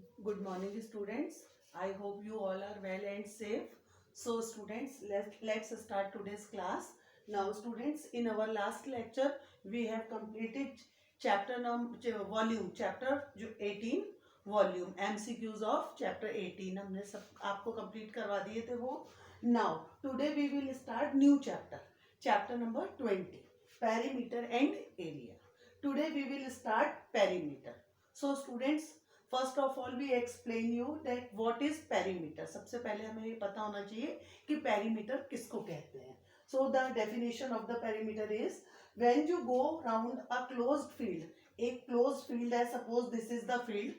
Good morning, students. I hope you all are well and safe. So, students, let's start today's class. Now, students, in our last lecture, we have completed chapter जो 18 volume MCQs of chapter 18 हमने सब आपको complete करवा दिए थे वो. Now, today we will start new chapter number 20, perimeter and area. Today we will start perimeter. So, students, first of all we explain you that what is perimeter. सबसे पहले हमें ये पता होना चाहिए कि पेरीमीटर किसको कहते हैं. So the definition of the perimeter is when you go round a closed field. एक क्लोज फील्ड है, suppose this is the field.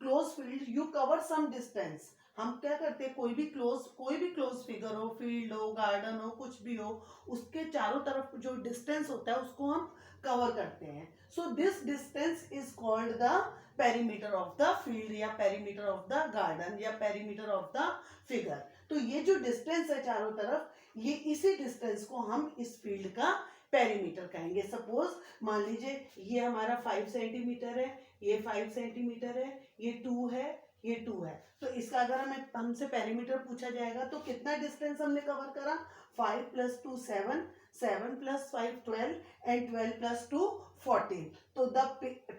Close field you cover some distance. हम क्या करते हैं, कोई भी क्लोज फिगर हो, फील्ड हो, गार्डन हो, कुछ भी हो, उसके चारों तरफ जो डिस्टेंस होता है उसको हम कवर करते हैं. So this distance is called the perimeter of the field या पेरीमीटर ऑफ द गार्डन या पेरीमीटर ऑफ द फिगर. तो ये जो डिस्टेंस है चारों तरफ, ये इसी डिस्टेंस को हम इस फील्ड का पेरीमीटर कहेंगे. सपोज मान लीजिए ये हमारा 5 सेंटीमीटर है, ये 5 सेंटीमीटर है, ये 2 है, ये 2 है. तो इसका अगर हमसे पेरीमीटर पूछा जाएगा तो कितना डिस्टेंस हमने कवर करा. 5 + 2 7, 7 + 5 12 and 12 + 2 14. तो the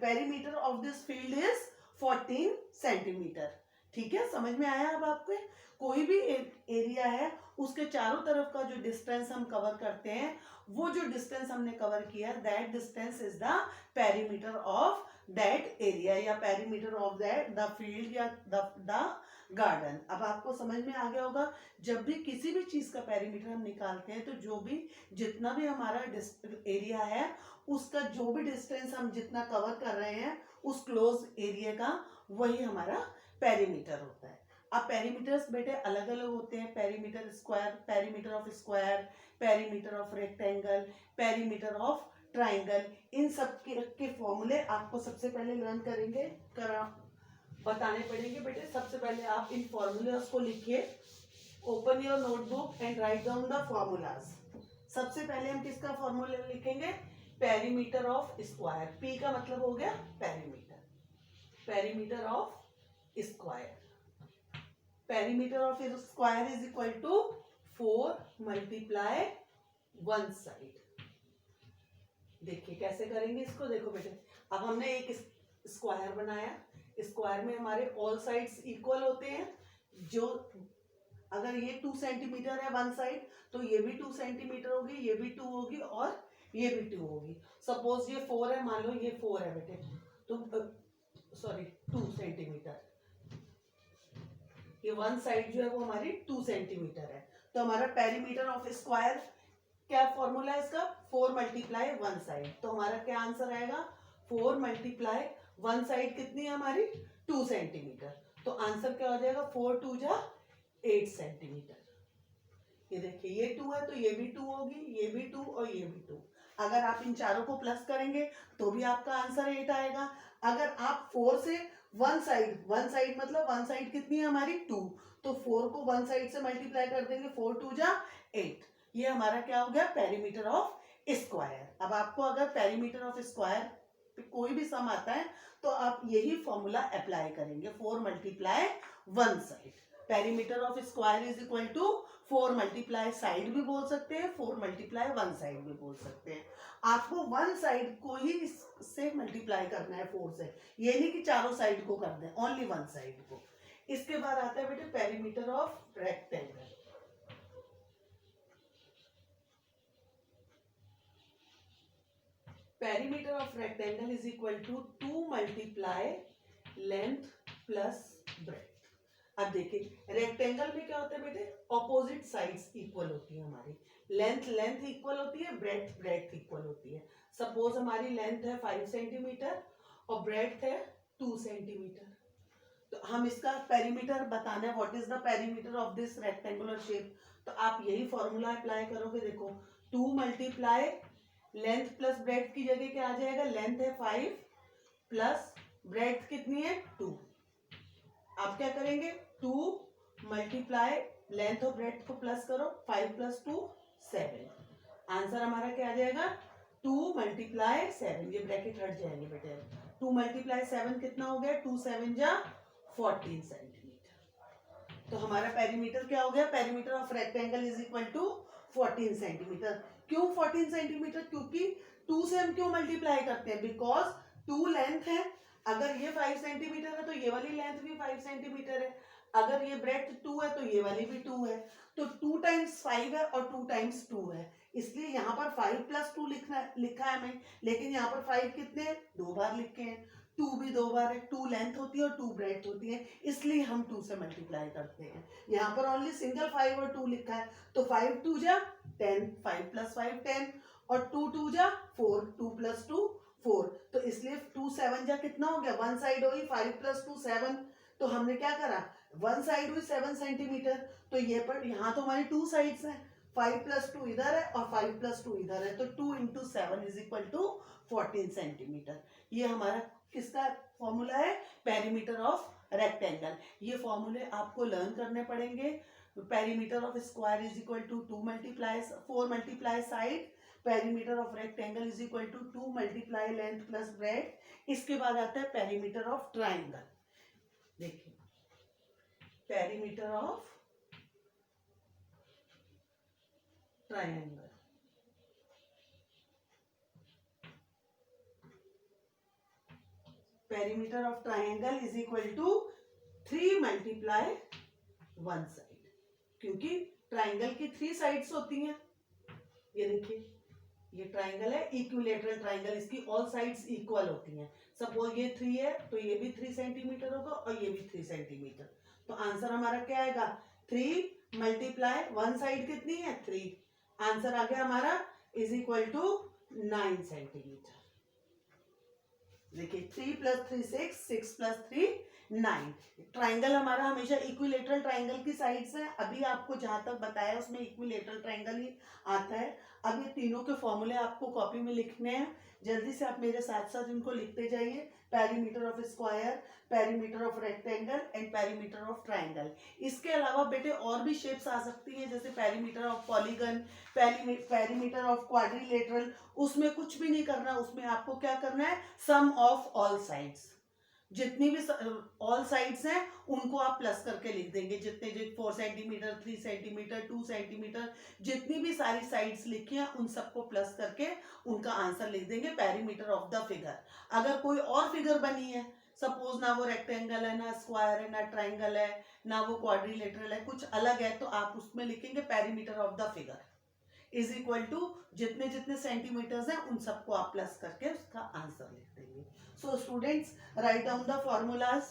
perimeter of this field is 14 centimetre. ठीक है, समझ में आया अब आपको. कोई भी एरिया है उसके चारों तरफ का जो डिस्टेंस हम कवर करते हैं, वो जो डिस्टेंस हमने कवर किया, that distance is the perimeter of that area या perimeter of that the field या द गार्डन. अब आपको समझ में आ गया होगा, जब भी किसी भी चीज का पेरीमीटर हम निकालते हैं तो जितना भी हमारा एरिया है, उसका जो भी डिस्टेंस हम जितना कवर कर रहे हैं उस क्लोज एरिया का, वही हमारा पेरीमीटर होता है. अब पेरीमीटर्स बेटे अलग अलग होते हैं. Perimeter square, perimeter of square, perimeter of rectangle, perimeter of triangle. इन सब के फॉर्मूले आपको सबसे पहले लर्न बताने पड़ेंगे बेटे. सबसे पहले आप इन फॉर्मूलाज को लिखिए. Open your notebook and right down the formulas. सबसे पहले हम किसका फॉर्मूला लिखेंगे, पेरीमीटर ऑफ स्क्वायर. पी का मतलब हो गया perimeter, perimeter of square. Perimeter of square is equal to 4 × 1 side. देखिए कैसे करेंगे इसको. देखो बेटे, अब हमने एक स्क्वायर बनाया. स्क्वायर में हमारे ऑल साइड्स इक्वल होते हैं. जो अगर ये 2 सेंटीमीटर है वन साइड, तो ये भी 2 सेंटीमीटर होगी, ये भी 2 होगी और ये भी 2 होगी. सपोज ये 4 है, मान लो ये 4 है बेटे, तो 2 सेंटीमीटर. ये वन साइड जो है वो हमारी 2 सेंटीमीटर है. तो हमारा पेरीमीटर ऑफ स्क्वायर क्या फॉर्मूला है इसका, 4 × 1 साइड. तो हमारा क्या आंसर आएगा, 4 × 1 साइड कितनी है हमारी, 2 सेंटीमीटर. तो आंसर क्या हो जाएगा, 4 × 2 = 8 सेंटीमीटर. ये देखिए ये 2 है तो ये भी 2 होगी, ये भी 2 और ये भी 2. अगर आप इन चारों को प्लस करेंगे तो भी आपका आंसर 8 आएगा. अगर आप 4 से वन साइड मतलब वन साइड कितनी है हमारी 2, तो 4 को वन साइड से मल्टीप्लाई कर देंगे, 4 × 2 = 8. ये हमारा क्या हो गया, पेरीमीटर ऑफ स्क्वायर. अब आपको अगर पेरीमीटर ऑफ स्क्वायर कोई भी सम आता है तो आप यही फॉर्मूला अप्लाई करेंगे, 4 × 1 side. Perimeter of square is equal to 4 × side भी बोल सकते हैं, 4 × 1 साइड भी बोल सकते हैं. आपको वन साइड को ही से मल्टीप्लाई करना है 4 से. ये नहीं कि चारों साइड को कर दें, ओनली वन साइड को. इसके बाद आता है बेटे perimeter of rectangle. Perimeter of rectangle is equal to 2 × length plus breadth. अब देखिए रेक्टेंगल में क्या होता है बेटे, ऑपोजिट साइड्स इक्वल होती है हमारी. लेंथ इक्वल होती है, ब्रेथ इक्वल होती है. सपोज हमारी लेंथ है 5 सेंटीमीटर और ब्रेथ है 2 सेंटीमीटर. तो हम इसका पेरीमीटर बताना है, what is the perimeter of this rectangular shape. तो आप यही फॉर्मूला अप्लाई करोगे. देखो 2 × लेंथ प्लस ब्रेथ की जगह क्या आ जाएगा, लेंथ है 5 प्लस ब्रेथ कितनी है 2. आप क्या करेंगे, 2 × लेंथ और ब्रेथ को प्लस करो, 5 + 2 7. आंसर हमारा क्या आ जाएगा, 2 × 7. ये ब्रैकेट हट जाएंगे बेटे. 2 × 7 कितना हो गया, 2 × 7 = 14 सेंटीमीटर। तो हमारा पेरीमीटर क्या हो गया, perimeter of rectangle is equal to 14 centimetre. क्यों 14 सेंटीमीटर, क्योंकि 2 से हम क्यों मल्टीप्लाई करते हैं, बिकॉज 2 लेंथ है, अगर ये 5 सेंटीमीटर है तो ये वाली लेंथ भी 5 सेंटीमीटर है, अगर ये ब्रेड्थ 2 है तो ये वाली भी 2 है, तो 2 टाइम्स 5 है और 2 टाइम्स 2 है, इसलिए यहाँ पर 5 प्लस 2 लिखा है हमें, लेकिन यहाँ पर 5 कितने 2 बार लिखे हैं, 2 भी 2 बार है, 2 लेंथ होती है और 2 ब्रेड्थ होती है, इसलिए हम 2 से मल्टीप्लाई करते हैं। यहाँ पर ओनली सिंगल 5 और 2 लिखा है, तो 5 2 जा 10, 5 प्लस 5 10 और 2 2 जा 4, 2 प्लस 2 4, तो इसलिए 2 7 जा कितना हो गया, वन साइड हुई 5 प्लस 2 7, तो हमने क्या करा, वन साइड हुई 7 सेंटीमीटर, तो ये पर यहाँ तो हमारी 2 साइड्स हैं, 5 प्लस 2 इधर है और 5 प्लस 2 इधर है, तो 2 into 7 is equal to 14 centimetre. ये हमारा किसका फॉर्मूला है, पेरीमीटर ऑफ रेक्टेंगल। ये फॉर्मूले आपको लर्न करने पड़ेंगे। Perimeter of square is equal to 2 multiply 4 multiply side, perimeter of rectangle is equal to 2 multiply length plus breadth. इसके बाद आता है पेरीमीटर ऑफ ट्राइंगल। देखिए perimeter of triangle, perimeter of triangle is equal to 3 multiply 1 side, क्योंकि triangle की 3 sides होती हैं। ये देखिए ये ट्राइंगल है इक्विलेटरल ट्राइंगल, इसकी ऑल साइड्स इक्वल होती हैं। सपोज ये 3 है तो ये भी 3 सेंटीमीटर होगा और ये भी 3 सेंटीमीटर, तो आंसर हमारा क्या आएगा, 3 मल्टीप्लाई 1 साइड कितनी है 3, आंसर आ गया हमारा इज इक्वल टू 9 सेंटीमीटर। देखिए 3 प्लस 3 6, 6 प्लस 3 9। ट्राइंगल हमारा हमेशा इक्विलेटरल ट्राइंगल की साइड्स है, अभी आपको जहां तक बताया उसमें इक्विलेटरल ट्राइंगल ही आता है। अब ये तीनों के फॉर्मूले आपको कॉपी में लिखने हैं, जल्दी से आप मेरे साथ साथ इनको लिखते जाइए। Perimeter of square, perimeter of rectangle and perimeter of triangle. इसके अलावा बेटे और भी शेप्स आ सकती हैं, जैसे perimeter of polygon, perimeter of quadrilateral. उसमें कुछ भी नहीं करना, उसमें आपको क्या करना है, सम ऑफ ऑल साइड्स, जितनी भी ऑल साइड्स हैं उनको आप प्लस करके लिख देंगे, जितने जो 4 सेंटीमीटर 3 सेंटीमीटर 2 सेंटीमीटर जितनी भी सारी साइड्स लिखी हैं उन सबको प्लस करके उनका आंसर लिख देंगे पेरीमीटर ऑफ द फिगर। अगर कोई और फिगर बनी है, सपोज ना वो रेक्टेंगल है, ना स्क्वायर है, ना ट्राइंगल है, ना वो क्वाड्रिलेटरल है, कुछ अलग है, तो आप उसमें लिखेंगे perimeter of the figure is equal to जितने जितने सेंटीमीटर्स हैं उन सबको आप प्लस करके उसका आंसर लिख देंगे। So students write down the formulas.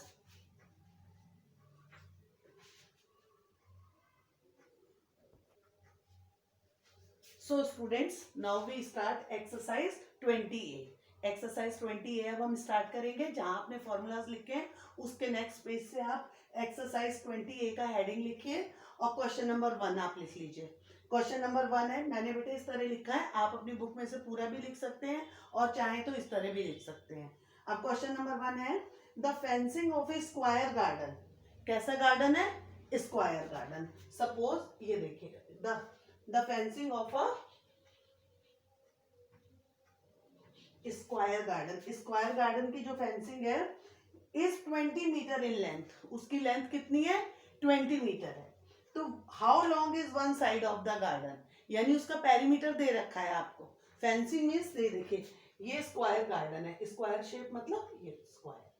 So students now we start exercise 20A। Exercise 20A अब हम स्टार्ट करेंगे, जहां आपने फॉर्मूलाज लिखे हैं उसके नेक्स्ट पेज से आप एक्सरसाइज 20A का हेडिंग लिखिए और क्वेश्चन नंबर 1 आप लिख लीजिए। क्वेश्चन नंबर 1 है, मैंने बेटे इस तरह लिखा है, आप अपनी बुक में से पूरा भी लिख सकते हैं और चाहें तो इस तरह भी लिख सकते हैं। अब क्वेश्चन नंबर 1 है, the fencing of A square garden. कैसा गार्डन है, स्क्वायर गार्डन। सपोज ये देखिए the fencing of a square garden, square garden की जो फेंसिंग है इज 20 मीटर इन लेंथ, उसकी लेंथ कितनी है 20 मीटर है। तो how long is one side of the garden, यानी उसका पेरीमीटर दे रखा है आपको। फेंसिंग मीन्स ये देखिए ये स्क्वायर गार्डन है, स्क्वायर शेप मतलब ये स्क्वायर,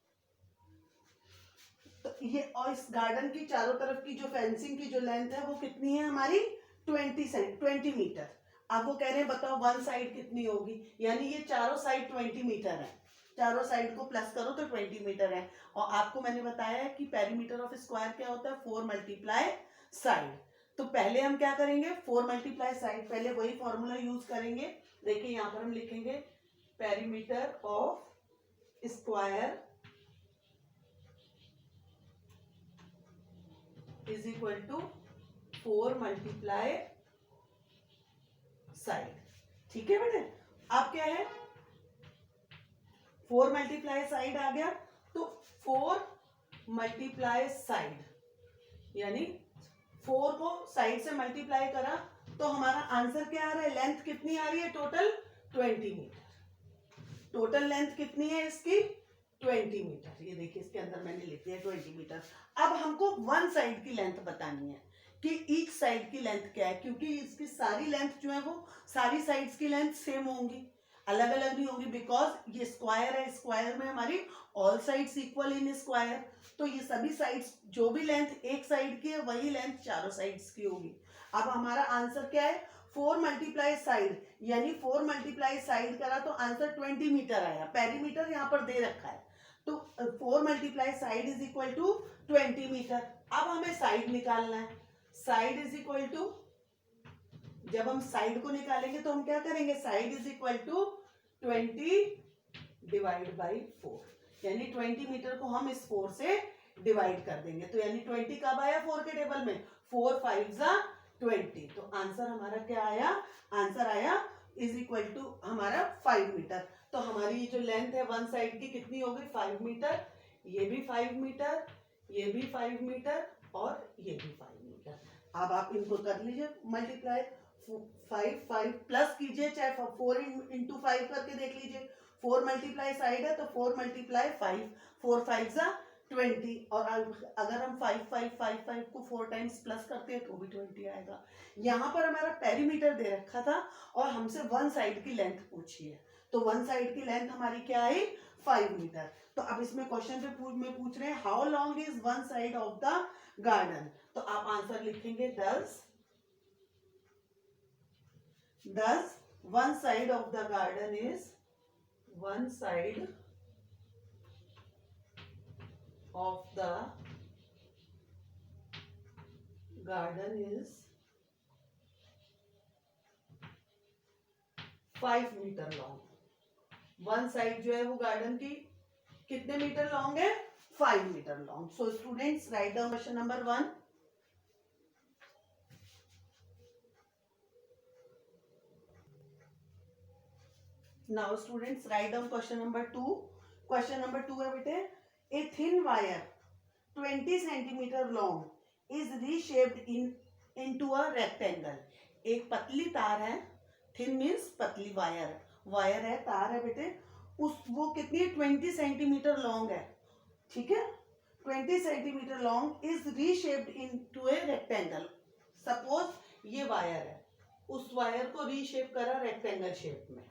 तो ये और इस गार्डन की चारों तरफ की जो फेंसिंग की जो लेंथ है वो कितनी है हमारी 20 मीटर। अब वो कह रहे हैं बताओ वन साइड कितनी होगी, यानी ये चारों साइड 20 मीटर है, चारों साइड को प्लस करो तो 20 मीटर है। और आपको मैंने बताया है कि पेरीमीटर ऑफ स्क्वायर क्या होता है 4 मल्टीप्लाई साइड। तो पहले हम क्या करेंगे 4 मल्टीप्लाई साइड, पहले वही फॉर्मूला यूज करेंगे। देखिए यहाँ पर हम लिखेंगे perimeter of square is equal to 4 multiply side. ठीक है बेटे, अब क्या है 4 मल्टीप्लाई साइड आ गया, तो 4 मल्टीप्लाई साइड यानी 4 को साइड से मल्टीप्लाई करा तो हमारा आंसर क्या आ रहा है, लेंथ कितनी आ रही है टोटल 20 मीटर। टोटल लेंथ कितनी है इसकी 20 मीटर। ये देखिए इसके अंदर मैंने लिख दिया 20 मीटर। अब हमको वन साइड की लेंथ बतानी है कि ईच साइड की लेंथ क्या है, क्योंकि इसकी सारी लेंथ जो है वो सारी साइड्स की लेंथ सेम होंगी, अलग अलग नहीं होंगी, बिकॉज ये स्क्वायर है, स्क्वायर में हमारी all sides equal in square, तो ये सभी साइड्स जो भी लेंथ एक साइड की है वही लेंथ चारों साइड्स की होगी। अब हमारा आंसर क्या है, 4 मल्टीप्लाई साइड, यानी 4 मल्टीप्लाई साइड करा तो आंसर 20 मीटर आया। पेरीमीटर यहाँ पर दे रखा है, तो 4 multiply side is equal to 20 metre. अब हमें साइड निकालना है, साइड इज इक्वल टू, जब हम साइड को निकालेंगे तो हम क्या करेंगे, side is equal to 20 divide by 4, यानी 20 मीटर को हम इस 4 से डिवाइड कर देंगे, तो यानी 20 कब आया 4 के टेबल में, 4 5 20, तो आंसर हमारा क्या आया, आंसर आया इज इक्वल टू हमारा 5 मीटर। तो हमारी ये जो लेंथ है वन साइड की कितनी हो गई, 5 मीटर, ये भी 5 मीटर, ये भी 5 मीटर और ये भी 5 मीटर। अब आप इनको कर लीजिए मल्टीप्लाई, 5 प्लस कीजिए, चाहे 4 इंटू 5 करके देख लीजिए, 4 मल्टीप्लाई साइड है तो 4 मल्टीप्लाई 5, 4 5 20, और अगर हम 5 5 5 5 को 4 टाइम्स प्लस करते हैं तो भी 20 आएगा। यहाँ पर हमारा पेरीमीटर दे रखा था और हमसे वन साइड की लेंथ पूछी है, तो वन साइड की लेंथ हमारी क्या है, 5 मीटर। तो अब इसमें क्वेश्चन पे में पूछ रहे हैं how long is one side of the garden, तो आप आंसर लिखेंगे thus one side of the garden is, one side of the garden is 5 metre long. One side जो है वो गार्डन की कितने मीटर लॉन्ग है, 5 metre long. So students write down question number 1। Now students write down question number 2। Question number 2 है बेटे, a thin wire 20 centimetre long is reshaped into a rectangle. एक पतली तार है, थिन मीन्स पतली वायर, वायर है, तार है बेटे, उस वो कितनी है, 20 सेंटीमीटर लॉन्ग है, ठीक है, 20 centimetre long is reshaped into a rectangle. Suppose ये वायर है, उस वायर को रीशेप करा रेक्टेंगल शेप में,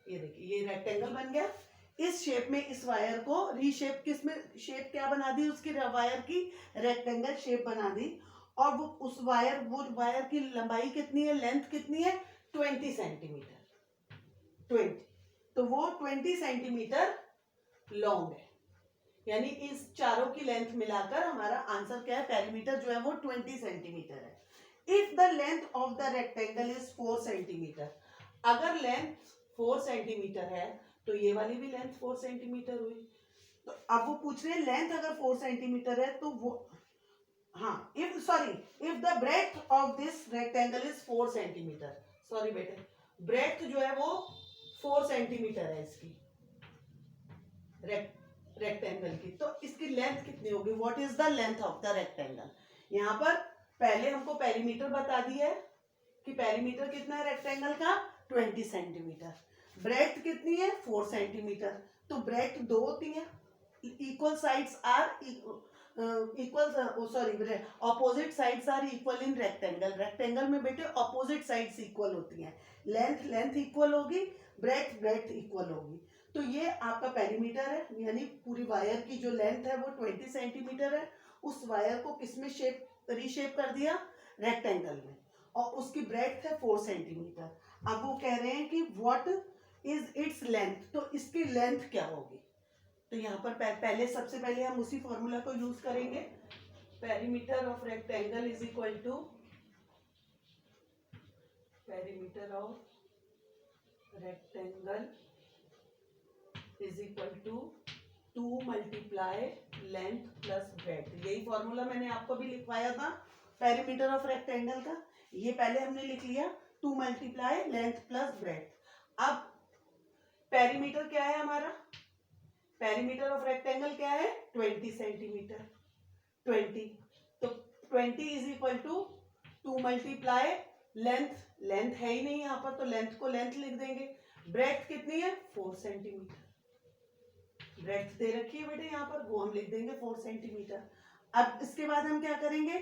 ये देखिए ये रेक्टेंगल बन गया, इस शेप में इस वायर को रीशेप, किस में शेप क्या बना दी उसकी, वायर की रेक्टेंगल शेप बना दी, और वो उस वायर, वो वायर की लंबाई कितनी है, लेंथ कितनी है, 20 सेंटीमीटर, 20, तो वो 20 सेंटीमीटर लॉन्ग है, यानी इस चारों की लेंथ मिलाकर हमारा आंसर क्या है, पेरीमीटर जो है वो 20 सेंटीमीटर है। If the length of the rectangle is 4 centimetre, अगर लेंथ 4 सेंटीमीटर है तो ये वाली भी लेंथ 4 सेंटीमीटर हुई। तो अब वो पूछ रहे हैं लेंथ अगर 4 सेंटीमीटर है तो वो, हाँ, if the breadth of this rectangle is 4 centimetre, sorry बेटे, ब्रेथ जो है वो 4 सेंटीमीटर है इसकी रेक्टेंगल की, तो इसकी लेंथ कितनी होगी, what is the length of the rectangle. यहाँ पर पहले हमको पेरीमीटर बता दिया है कि पेरीमीटर कितना है रेक्टेंगल का, 20 सेंटीमीटर, ब्रेथ कितनी है 4 सेंटीमीटर, तो ब्रेथ 2 होती है, equal sides are equal, sorry opposite sides are equal in rectangle, rectangle में बेटे ऑपोजिट साइड्स इक्वल होती हैं, लेंथ इक्वल होगी, ब्रेथ इक्वल होगी, तो ये आपका पेरीमीटर है, यानी पूरी वायर की जो लेंथ है वो 20 सेंटीमीटर है, उस वायर को किसमें रीशेप कर दिया, रेक्टेंगल में, और उसकी ब्रेथ है 4 सेंटीमीटर। अब वो कह रहे हैं कि व्हाट इज इट्स लेंथ, तो इसकी लेंथ क्या होगी, तो यहाँ पर पहले सबसे पहले हम उसी फॉर्मूला को यूज करेंगे, perimeter of rectangle is equal to perimeter of rectangle is equal to 2 multiply length plus breadth, यही फॉर्मूला मैंने आपको भी लिखवाया था पेरीमीटर ऑफ रेक्टेंगल का, ये पहले हमने लिख लिया 2 मल्टीप्लाई लेंथ प्लस ब्रेथ। अब पेरीमीटर क्या है हमारा, पेरीमीटर ऑफ रेक्टेंगल क्या है 20 सेंटीमीटर, 20, तो 20 is equal to 2 multiply length है ही नहीं यहाँ पर, तो लेंथ को लेंथ लिख देंगे, ब्रेथ कितनी है 4 सेंटीमीटर, ब्रेड्थ दे रखी है बेटे यहाँ पर, वो हम लिख देंगे 4 सेंटीमीटर। अब इसके बाद हम क्या करेंगे,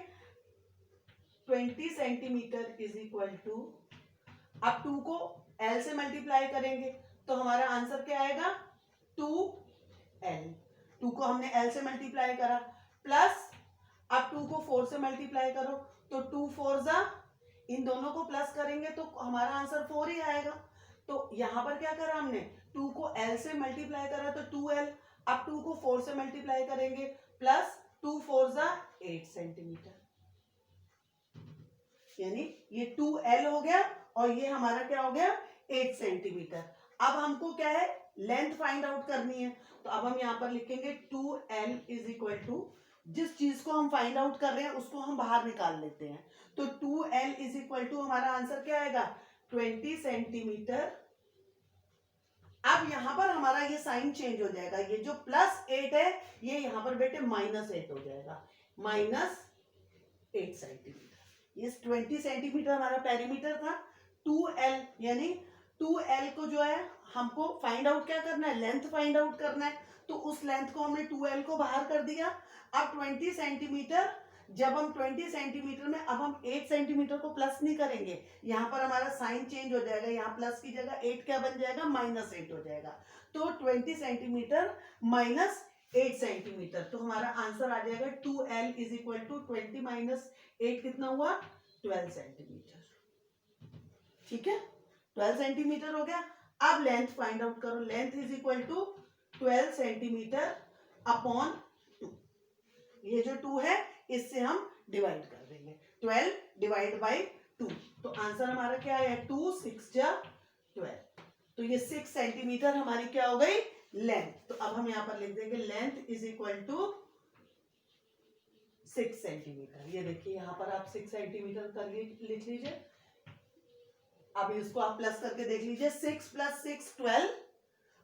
20 सेंटीमीटर इज इक्वल टू, अब 2 को L से मल्टीप्लाई करेंगे तो हमारा आंसर क्या आएगा, 2L। 2 को हमने L से मल्टीप्लाई करा, प्लस अब 2 को 4 से मल्टीप्लाई करो तो 2 4 जा, इन दोनों को प्लस करेंगे तो हमारा आंसर 4 ही आएगा। तो यहाँ पर क्या करा हमने, 2 को L से मल्टीप्लाई करा तो 2L, अब 2 को 4 से मल्टीप्लाई करेंगे प्लस 2 4 जा 8 सेंटीमीटर, यानी ये 2L हो गया और ये हमारा क्या हो गया 8 सेंटीमीटर। अब हमको क्या है, लेंथ फाइंड आउट करनी है, तो अब हम यहाँ पर लिखेंगे 2L इज इक्वल टू, जिस चीज को हम फाइंड आउट कर रहे हैं उसको हम बाहर निकाल लेते हैं, तो 2L इज इक्वल टू हमारा आंसर क्या आएगा 20 सेंटीमीटर। अब यहाँ पर हमारा ये साइन चेंज हो जाएगा, ये जो +8 है ये यहाँ पर बेटे -8 हो जाएगा, -8 सेंटीमीटर। ये 20 सेंटीमीटर हमारा पेरीमीटर था। 2L यानी 2L को जो है हमको फाइंड आउट क्या करना है, लेंथ फाइंड आउट करना है, तो उस लेंथ को हमने 2L को बाहर कर दिया। अब 20 सेंटीमीटर, जब हम 20 सेंटीमीटर में अब हम 8 सेंटीमीटर को प्लस नहीं करेंगे, यहाँ पर हमारा साइन चेंज हो जाएगा, यहाँ प्लस की जगह 8 क्या बन जाएगा -8 हो जाएगा, तो 20 सेंटीमीटर -8 सेंटीमीटर, तो हमारा आंसर आ जाएगा 2L इज इक्वल टू 20 - 8 कितना हुआ 12 सेंटीमीटर। ठीक है, 12 सेंटीमीटर हो गया। अब लेंथ फाइंड आउट करो, length is equal to 12 centimetre upon 2, ये जो 2 है इससे हम डिवाइड कर देंगे, 12 डिवाइड बाई 2, तो आंसर हमारा क्या है 2 6 जा 12, तो ये 6 सेंटीमीटर हमारी क्या हो गई लेंथ। तो अब हम यहाँ पर लिख देंगे length is equal to 6 centimetre. ये देखिए यहाँ पर आप 6 सेंटीमीटर कर लिख लीजिए। अब इसको आप प्लस करके देख लीजिए, 6 + 6 12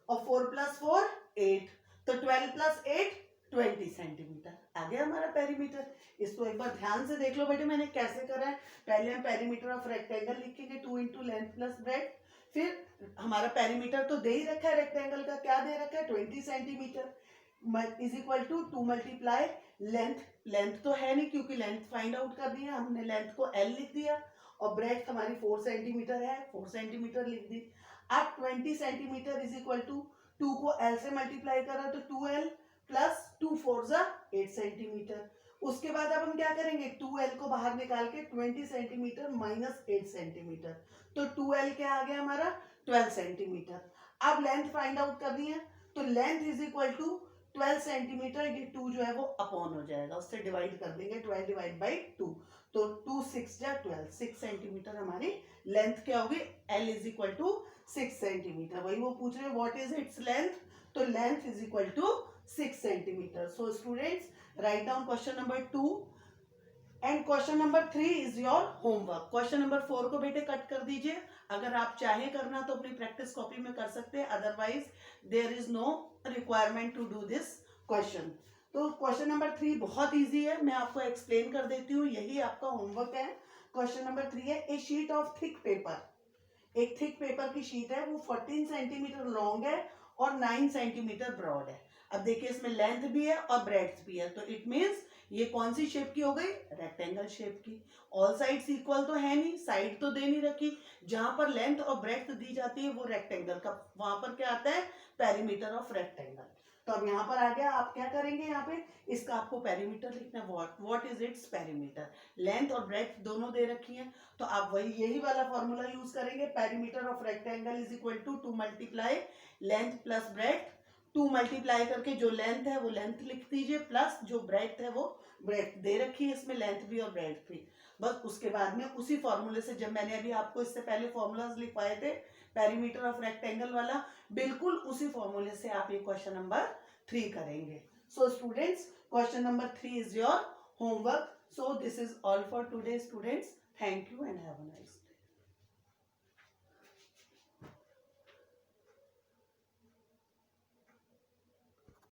और 4 + 4 8, तो 12 + 8 20 सेंटीमीटर आ गया हमारा पेरीमीटर। इसको एक बार ध्यान से देख लो बेटे मैंने कैसे करा है। पहले हम पेरीमीटर ऑफ रेक्टेंगल लिखेंगे 2 × लेंथ प्लस ब्रेड्थ, फिर हमारा पेरीमीटर तो दे ही रखा है रेक्टेंगल का, क्या दे रखा है 20 centimetre is equal to 2 × length, length तो है नहीं क्योंकि लेंथ फाइंड आउट कर दी है हमने, लेंथ को L लिख दिया और ब्रेड्थ हमारी 4 सेंटीमीटर है, 4 सेंटीमीटर लिख दी। अब 20 सेंटीमीटर इज इक्वल टू 2 को L से मल्टीप्लाई करा तो 2L प्लस 2 4 जा 8 सेंटीमीटर। उसके बाद अब हम क्या करेंगे, 2L को बाहर निकाल के 20 सेंटीमीटर -8 सेंटीमीटर, तो 2L क्या आ गया हमारा 12 सेंटीमीटर। अब लेंथ फाइंड आउट करनी है, तो length is equal to 12 centimetre, ये 2 जो है वो अपॉन हो जाएगा, उससे डिवाइड कर देंगे, 12 डिवाइड बाई 2, तो 2 6 जा 12, 6 सेंटीमीटर हमारी लेंथ क्या होगी, L is equal to 6 centimetre. वही वो पूछ रहे हैं व्हाट इज इट्स लेंथ, तो length is equal to 6 centimetre. So students write down question number 2 and question number 3 is your homework. Question number 4 को बेटे कट कर दीजिए, अगर आप चाहे करना तो अपनी प्रैक्टिस कॉपी में कर सकते हैं, otherwise there is no requirement to do this question. तो क्वेश्चन नंबर 3 बहुत इजी है, मैं आपको एक्सप्लेन कर देती हूँ, यही आपका होमवर्क है। क्वेश्चन नंबर 3 है, ए शीट ऑफ थिक पेपर, एक थिक पेपर की शीट है, वो 14 सेंटीमीटर लॉन्ग है और 9 सेंटीमीटर ब्रॉड है। अब देखिए इसमें लेंथ भी है और ब्रेड्थ भी है, तो इट मीन्स ये कौन सी शेप की हो गई, रेक्टेंगल शेप की। ऑल साइड्स इक्वल तो है नहीं, साइड तो दे नहीं रखी, जहां पर लेंथ और ब्रेड्थ दी जाती है वो रेक्टेंगल का, वहां पर क्या आता है पेरीमीटर ऑफ रेक्टेंगल। तो अब यहाँ पर आ गया, आप क्या करेंगे यहाँ पे, इसका आपको पेरीमीटर लिखना है, what is its perimeter. Length और ब्रेड्थ दोनों दे रखी है, तो आप वही यही वाला फॉर्मूला यूज करेंगे, perimeter of rectangle is equal to 2 × length plus breadth, 2 multiply करके जो लेंथ है वो लेंथ लिख दीजिए, प्लस जो ब्रेड्थ है वो ब्रेड्थ दे रखी है इसमें, लेंथ भी और ब्रेड्थ भी। बस उसके बाद में उसी फॉर्मूले से, जब मैंने अभी आपको इससे पहले फॉर्मूलाज लिखवाए थे पेरीमीटर ऑफ रेक्टेंगल वाला, बिल्कुल उसी फॉर्मूले से आप ये क्वेश्चन नंबर 3 करेंगे। So students question number 3 is your homework. So this is all for today students, thank you and have a nice